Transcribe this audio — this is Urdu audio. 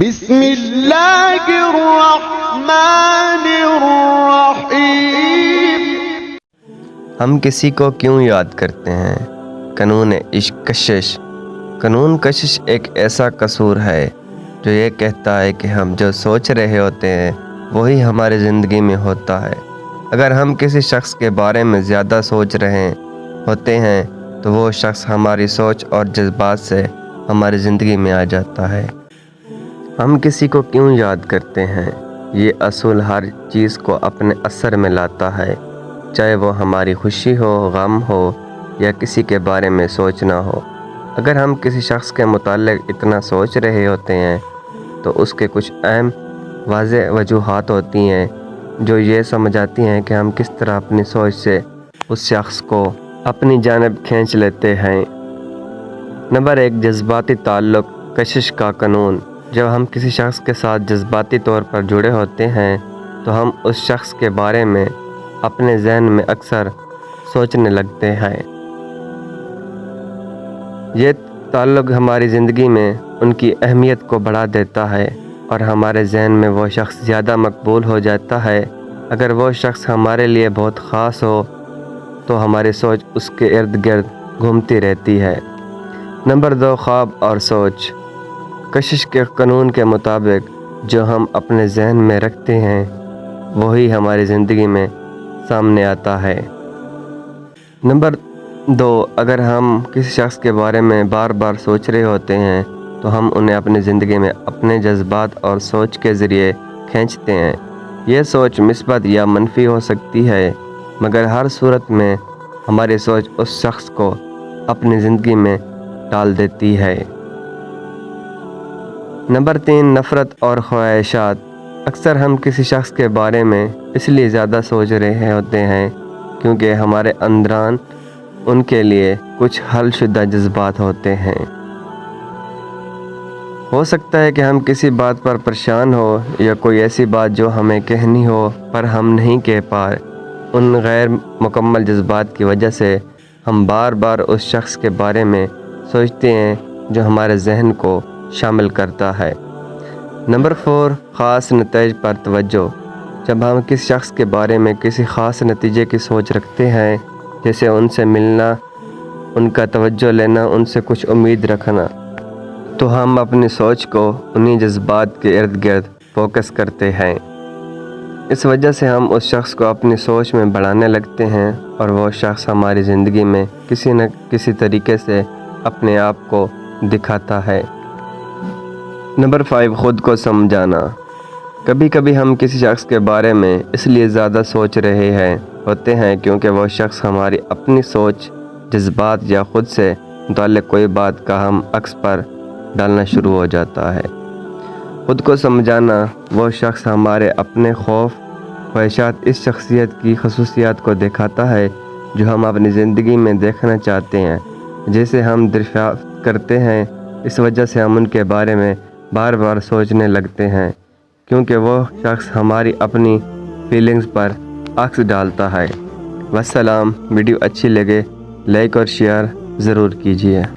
بسم اللہ الرحمن الرحیم۔ ہم کسی کو کیوں یاد کرتے ہیں؟ قانون عشق کشش۔ قانون کشش ایک ایسا قصور ہے جو یہ کہتا ہے کہ ہم جو سوچ رہے ہوتے ہیں وہی ہماری زندگی میں ہوتا ہے۔ اگر ہم کسی شخص کے بارے میں زیادہ سوچ رہے ہوتے ہیں تو وہ شخص ہماری سوچ اور جذبات سے ہماری زندگی میں آ جاتا ہے۔ ہم کسی کو کیوں یاد کرتے ہیں؟ یہ اصول ہر چیز کو اپنے اثر میں لاتا ہے، چاہے وہ ہماری خوشی ہو، غم ہو یا کسی کے بارے میں سوچنا ہو۔ اگر ہم کسی شخص کے متعلق اتنا سوچ رہے ہوتے ہیں تو اس کے کچھ اہم واضح وجوہات ہوتی ہیں جو یہ سمجھاتی ہیں کہ ہم کس طرح اپنی سوچ سے اس شخص کو اپنی جانب کھینچ لیتے ہیں۔ نمبر 1، جذباتی تعلق کشش کا قانون۔ جب ہم کسی شخص کے ساتھ جذباتی طور پر جڑے ہوتے ہیں تو ہم اس شخص کے بارے میں اپنے ذہن میں اکثر سوچنے لگتے ہیں۔ یہ تعلق ہماری زندگی میں ان کی اہمیت کو بڑھا دیتا ہے اور ہمارے ذہن میں وہ شخص زیادہ مقبول ہو جاتا ہے۔ اگر وہ شخص ہمارے لیے بہت خاص ہو تو ہماری سوچ اس کے ارد گرد گھومتی رہتی ہے۔ نمبر 2، خواب اور سوچ۔ کشش کے قانون کے مطابق جو ہم اپنے ذہن میں رکھتے ہیں وہی ہماری زندگی میں سامنے آتا ہے۔ نمبر 2، اگر ہم کسی شخص کے بارے میں بار بار سوچ رہے ہوتے ہیں تو ہم انہیں اپنی زندگی میں اپنے جذبات اور سوچ کے ذریعے کھینچتے ہیں۔ یہ سوچ مثبت یا منفی ہو سکتی ہے، مگر ہر صورت میں ہماری سوچ اس شخص کو اپنی زندگی میں ڈال دیتی ہے۔ نمبر 3، نفرت اور خواہشات۔ اکثر ہم کسی شخص کے بارے میں اس لیے زیادہ سوچ رہے ہوتے ہیں کیونکہ ہمارے اندران ان کے لیے کچھ حل شدہ جذبات ہوتے ہیں۔ ہو سکتا ہے کہ ہم کسی بات پر پریشان ہو یا کوئی ایسی بات جو ہمیں کہنی ہو پر ہم نہیں کہہ پائے۔ ان غیر مکمل جذبات کی وجہ سے ہم بار بار اس شخص کے بارے میں سوچتے ہیں جو ہمارے ذہن کو شامل کرتا ہے۔ نمبر 4، خاص نتائج پر توجہ۔ جب ہم کسی شخص کے بارے میں کسی خاص نتیجے کی سوچ رکھتے ہیں، جیسے ان سے ملنا، ان کا توجہ لینا، ان سے کچھ امید رکھنا، تو ہم اپنی سوچ کو انہی جذبات کے ارد گرد فوکس کرتے ہیں۔ اس وجہ سے ہم اس شخص کو اپنی سوچ میں بڑھانے لگتے ہیں اور وہ شخص ہماری زندگی میں کسی نہ کسی طریقے سے اپنے آپ کو دکھاتا ہے۔ نمبر 5، خود کو سمجھانا۔ کبھی کبھی ہم کسی شخص کے بارے میں اس لیے زیادہ سوچ رہے ہوتے ہیں کیونکہ وہ شخص ہماری اپنی سوچ، جذبات یا خود سے متعلق کوئی بات کا ہم عکس پر ڈالنا شروع ہو جاتا ہے۔ خود کو سمجھانا، وہ شخص ہمارے اپنے خوف، خواہشات، اس شخصیت کی خصوصیات کو دکھاتا ہے جو ہم اپنی زندگی میں دیکھنا چاہتے ہیں، جسے ہم دریافت کرتے ہیں۔ اس وجہ سے ہم ان کے بارے میں بار بار سوچنے لگتے ہیں کیونکہ وہ شخص ہماری اپنی فیلنگز پر عکس ڈالتا ہے۔ والسلام۔ ویڈیو اچھی لگے لائک اور شیئر ضرور کیجیے۔